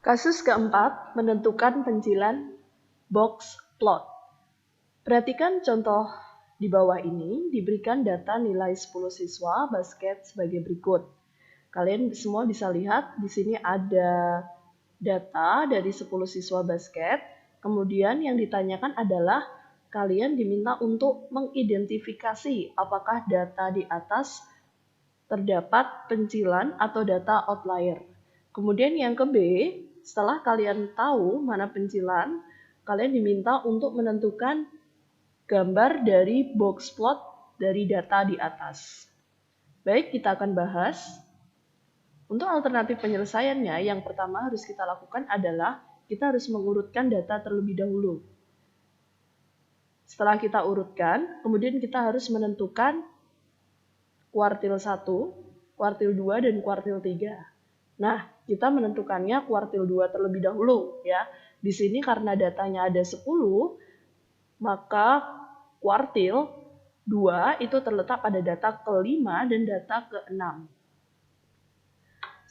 Kasus keempat, menentukan pencilan box plot. Perhatikan contoh di bawah ini, diberikan data nilai 10 siswa basket sebagai berikut. Kalian semua bisa lihat, di sini ada data dari 10 siswa basket. Kemudian yang ditanyakan adalah, kalian diminta untuk mengidentifikasi apakah data di atas terdapat pencilan atau data outlier. Kemudian yang ke B, setelah kalian tahu mana pencilan, kalian diminta untuk menentukan gambar dari box plot dari data di atas. Baik, kita akan bahas. Untuk alternatif penyelesaiannya, yang pertama harus kita lakukan adalah kita harus mengurutkan data terlebih dahulu. Setelah kita urutkan, kemudian kita harus menentukan kuartil 1, kuartil 2, dan kuartil 3. Nah, kita menentukannya kuartil 2 terlebih dahulu ya. Di sini karena datanya ada 10, maka kuartil 2 itu terletak pada data ke-5 dan data ke-6.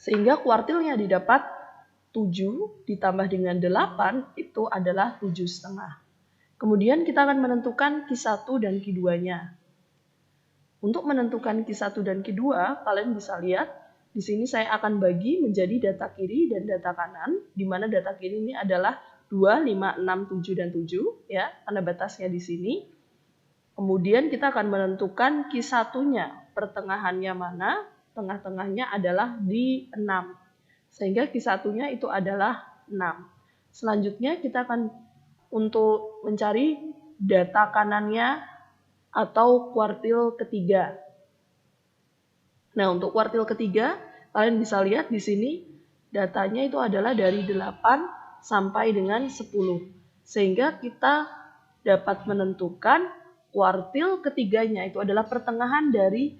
Sehingga kuartilnya didapat 7 ditambah dengan 8 itu adalah 7,5. Kemudian kita akan menentukan Q1 dan Q2-nya. Untuk menentukan Q1 dan Q2, kalian bisa lihat di sini saya akan bagi menjadi data kiri dan data kanan, di mana data kiri ini adalah 2, 5, 6, 7, dan 7, ya, karena batasnya di sini. Kemudian kita akan menentukan Q1-nya, pertengahannya mana, tengah-tengahnya adalah di 6. Sehingga Q1-nya itu adalah 6. Selanjutnya kita akan untuk mencari data kanannya atau kuartil ketiga. Nah, untuk kuartil ketiga, kalian bisa lihat di sini datanya itu adalah dari 8 sampai dengan 10. Sehingga kita dapat menentukan kuartil ketiganya itu adalah pertengahan dari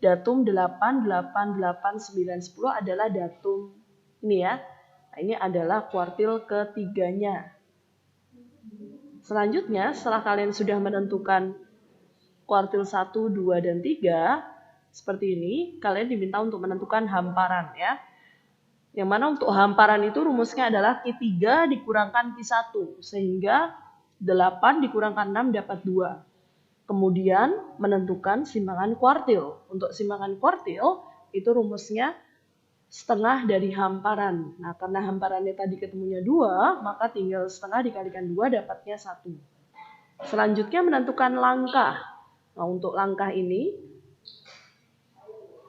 datum 8, 8, 8, 9, 10 adalah datum ini ya. Nah, ini adalah kuartil ketiganya. Selanjutnya, setelah kalian sudah menentukan kuartil 1, 2, dan 3, seperti ini, kalian diminta untuk menentukan hamparan ya. Yang mana untuk hamparan itu rumusnya adalah Q3 dikurangkan Q1, sehingga 8 dikurangkan 6 dapat 2. Kemudian menentukan simpangan kuartil. Untuk simpangan kuartil, itu rumusnya setengah dari hamparan. Nah, karena hamparannya tadi ketemunya 2, maka tinggal setengah dikalikan 2 dapatnya 1. Selanjutnya menentukan langkah. Nah, untuk langkah ini,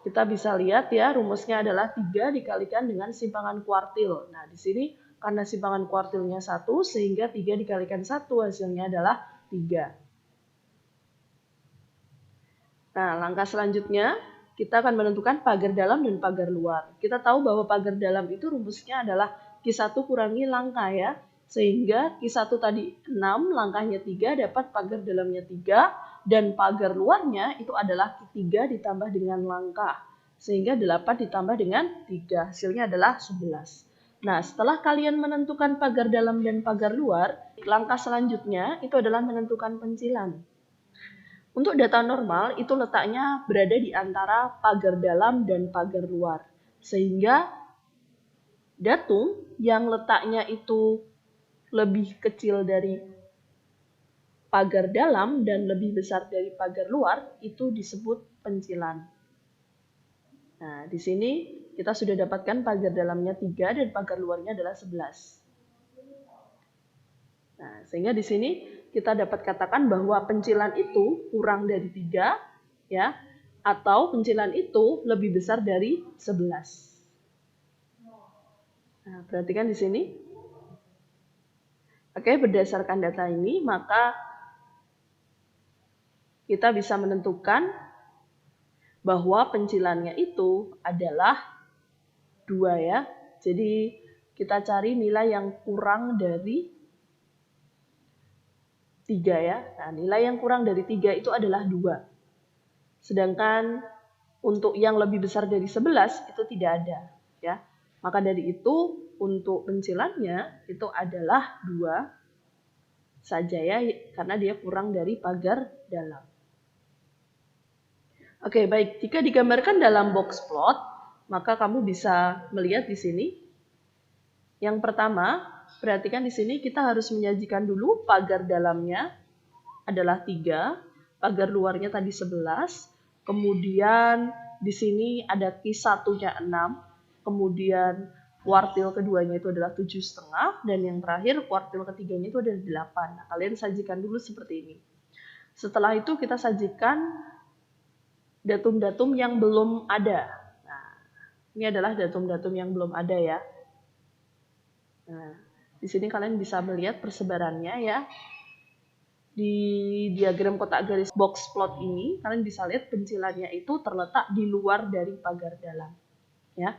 kita bisa lihat ya, rumusnya adalah 3 dikalikan dengan simpangan kuartil. Nah, di sini karena simpangan kuartilnya 1, sehingga 3 dikalikan 1 hasilnya adalah 3. Nah, langkah selanjutnya, kita akan menentukan pagar dalam dan pagar luar. Kita tahu bahwa pagar dalam itu rumusnya adalah Q1 kurangi langkah ya. Sehingga Q1 tadi 6, langkahnya 3, dapat pagar dalamnya 3. Dan pagar luarnya itu adalah Q3 ditambah dengan langkah. Sehingga 8 ditambah dengan 3. Hasilnya adalah 11. Nah, setelah kalian menentukan pagar dalam dan pagar luar, langkah selanjutnya itu adalah menentukan pencilan. Untuk data normal itu letaknya berada di antara pagar dalam dan pagar luar. Sehingga datum yang letaknya itu lebih kecil dari pagar dalam dan lebih besar dari pagar luar itu disebut pencilan. Nah, di sini kita sudah dapatkan pagar dalamnya 3 dan pagar luarnya adalah 11. Nah, sehingga di sini kita dapat katakan bahwa pencilan itu kurang dari 3 ya, atau pencilan itu lebih besar dari 11. Nah, perhatikan di sini. Oke, berdasarkan data ini maka kita bisa menentukan bahwa pencilannya itu adalah 2 ya. Jadi kita cari nilai yang kurang dari 3 ya. Nah, nilai yang kurang dari 3 itu adalah 2. Sedangkan untuk yang lebih besar dari 11 itu tidak ada ya. Maka dari itu untuk pencilannya itu adalah 2 saja ya, karena dia kurang dari pagar dalam. Oke, baik. Jika digambarkan dalam box plot, maka kamu bisa melihat di sini. Yang pertama, perhatikan di sini kita harus menyajikan dulu pagar dalamnya adalah 3, pagar luarnya tadi 11, kemudian di sini ada Q1-nya 6, kemudian kuartil keduanya itu adalah 7,5, dan yang terakhir kuartil ketiganya itu adalah 8. Nah, kalian sajikan dulu seperti ini. Setelah itu kita sajikan datum-datum yang belum ada. Nah, ini adalah datum-datum yang belum ada ya. Nah, di sini kalian bisa melihat persebarannya ya. Di diagram kotak garis box plot ini, kalian bisa lihat pencilannya itu terletak di luar dari pagar dalam. Ya.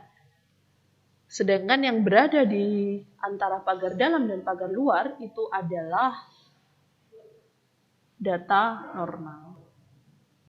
Sedangkan yang berada di antara pagar dalam dan pagar luar itu adalah data normal.